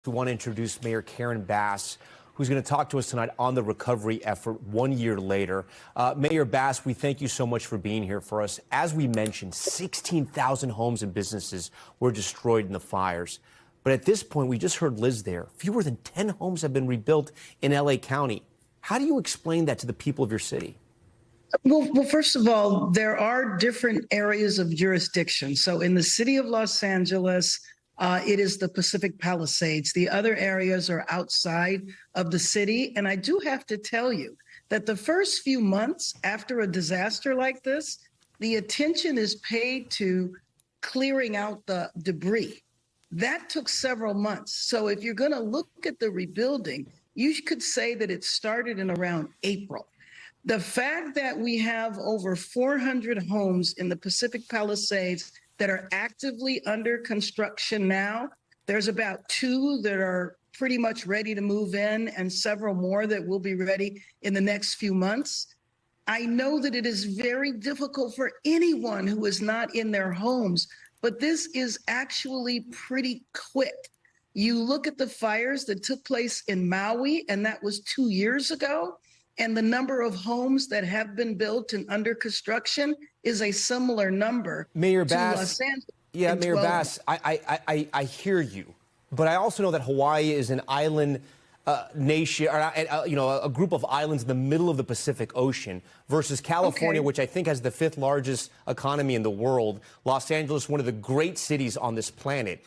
We want to introduce Mayor Karen Bass, who's going to talk to us tonight on the recovery effort 1 year later. Mayor Bass, we thank you so much for being here for us. As we mentioned, 16,000 homes and businesses were destroyed in the fires. But at this point, we just heard Liz there. Fewer than 10 homes have been rebuilt in L.A. County. How do you explain that to the people of your city? Well, first of all, there are different areas of jurisdiction. So in the city of Los Angeles, it is the Pacific Palisades. The other areas are outside of the city. And I do have to tell you that the first few months after a disaster like this, the attention is paid to clearing out the debris. That took several months. So if you're going to look at the rebuilding, you could say that it started in around April. The fact that we have over 400 homes in the Pacific Palisades that are actively under construction now. There's about 2 that are pretty much ready to move in and several more that will be ready in the next few months. I know that it is very difficult for anyone who is not in their homes, but this is actually pretty quick. You look at the fires that took place in Maui, and that was 2 years ago. And the number of homes that have been built and under construction is a similar number. Mayor to Bass, Los Angeles. yeah, Mayor Bass, I hear you, but I also know that Hawaii is an island nation, or a group of islands in the middle of the Pacific Ocean, versus California, which I think has the 5th largest economy in the world. Los Angeles, one of the great cities on this planet.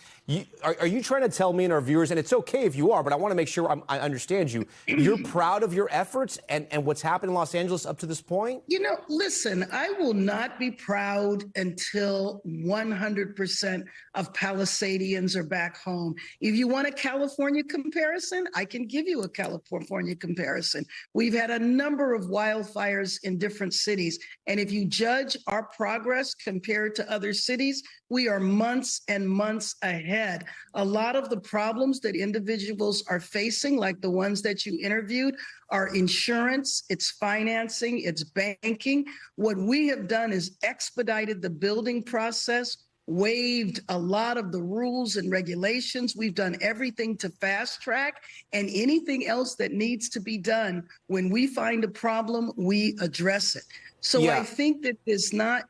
Are you trying to tell me and our viewers, and it's okay if you are, but I want to make sure I understand you, you're proud of your efforts and what's happened in Los Angeles up to this point? You know, listen, I will not be proud until 100% of Palisadians are back home. If you want a California comparison, I can give you a California comparison. We've had a number of wildfires in different cities. And if you judge our progress compared to other cities, we are months and months ahead. A lot of the problems that individuals are facing, like the ones that you interviewed, are insurance, it's financing, it's banking. What we have done is expedited the building process, waived a lot of the rules and regulations. We've done everything to fast track, and anything else that needs to be done, when we find a problem, we address it. So I think that it's not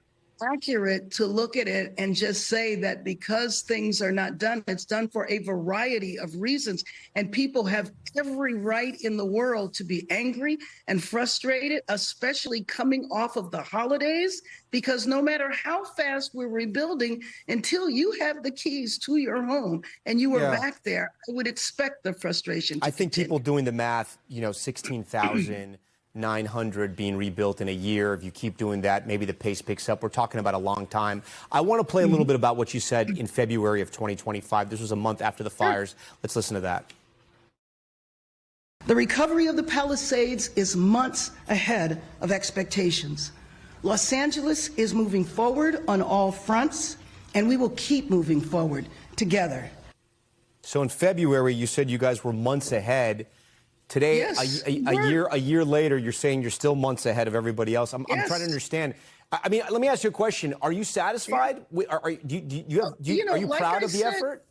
accurate to look at it and just say that because things are not done, it's done for a variety of reasons. And people have every right in the world to be angry and frustrated, especially coming off of the holidays, because no matter how fast we're rebuilding, until you have the keys to your home and you are back there, I would expect the frustration to continue. People doing the math, 16,900 being rebuilt in a year. If you keep doing that, maybe the pace picks up. We're talking about a long time. I want to play a little bit about what you said in February of 2025. This was a month after the fires. Let's listen to that. The recovery of the Palisades is months ahead of expectations. Los Angeles is moving forward on all fronts, and we will keep moving forward together. So in February, you said you guys were months ahead. Today, a year later, you're saying you're still months ahead of everybody else. I'm trying to understand. I mean, let me ask you a question. Are you satisfied? Are you proud of the effort?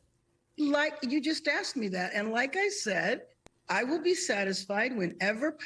Like you just asked me that, and like I said, I will be satisfied whenever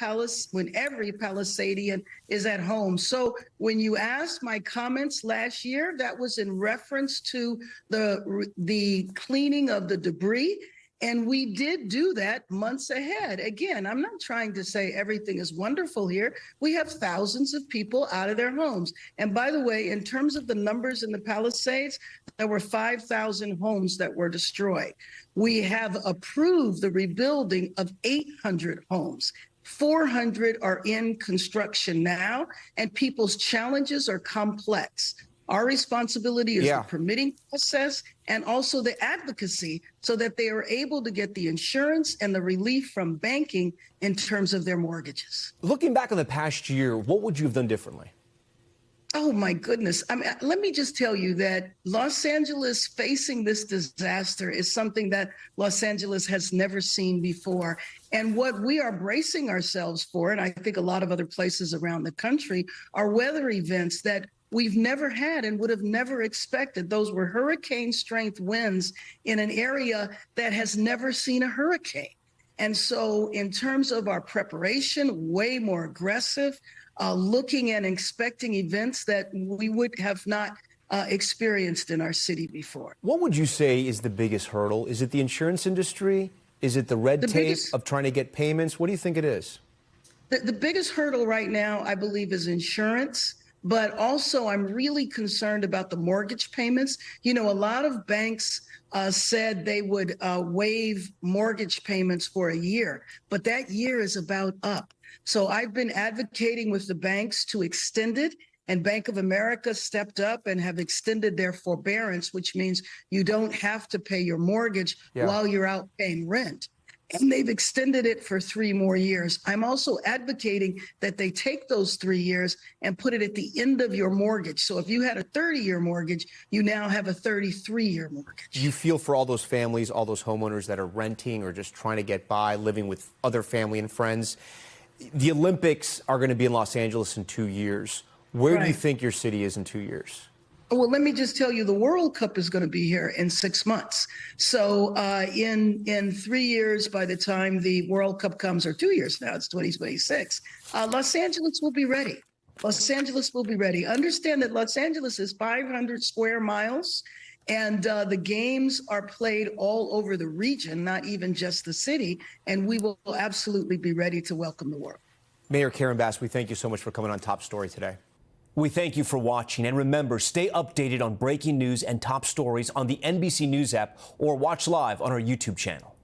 every Palisadian is at home. So when you asked my comments last year, that was in reference to the cleaning of the debris. And we did do that months ahead. Again, I'm not trying to say everything is wonderful here. We have thousands of people out of their homes. And by the way, in terms of the numbers in the Palisades, there were 5,000 homes that were destroyed. We have approved the rebuilding of 800 homes. 400 are in construction now, and people's challenges are complex. Our responsibility is the permitting process and also the advocacy so that they are able to get the insurance and the relief from banking in terms of their mortgages. Looking back on the past year, what would you have done differently? Oh, my goodness. I mean, let me just tell you that Los Angeles facing this disaster is something that Los Angeles has never seen before. And what we are bracing ourselves for, and I think a lot of other places around the country, are weather events that we've never had and would have never expected. Those were hurricane strength winds in an area that has never seen a hurricane. And so in terms of our preparation, way more aggressive, looking and expecting events that we would have not experienced in our city before. What would you say is the biggest hurdle? Is it the insurance industry? Is it the red tape of trying to get payments? What do you think it is? The biggest hurdle right now, I believe, is insurance. But also, I'm really concerned about the mortgage payments. You know, a lot of banks said they would waive mortgage payments for a year, but that year is about up. So I've been advocating with the banks to extend it, and Bank of America stepped up and have extended their forbearance, which means you don't have to pay your mortgage while you're out paying rent. And they've extended it for 3 more years. I'm also advocating that they take those 3 years and put it at the end of your mortgage. So if you had a 30-year mortgage, you now have a 33-year mortgage. You feel for all those families, all those homeowners that are renting or just trying to get by, living with other family and friends. The Olympics are going to be in Los Angeles in 2 years. Where do you think your city is in 2 years? Well, let me just tell you, the World Cup is going to be here in 6 months. So in 3 years, by the time the World Cup comes, or 2 years now, it's 2026, Los Angeles will be ready. Los Angeles will be ready. Understand that Los Angeles is 500 square miles, and the games are played all over the region, not even just the city, and we will absolutely be ready to welcome the world. Mayor Karen Bass, we thank you so much for coming on Top Story today. We thank you for watching, and remember, stay updated on breaking news and top stories on the NBC News app or watch live on our YouTube channel.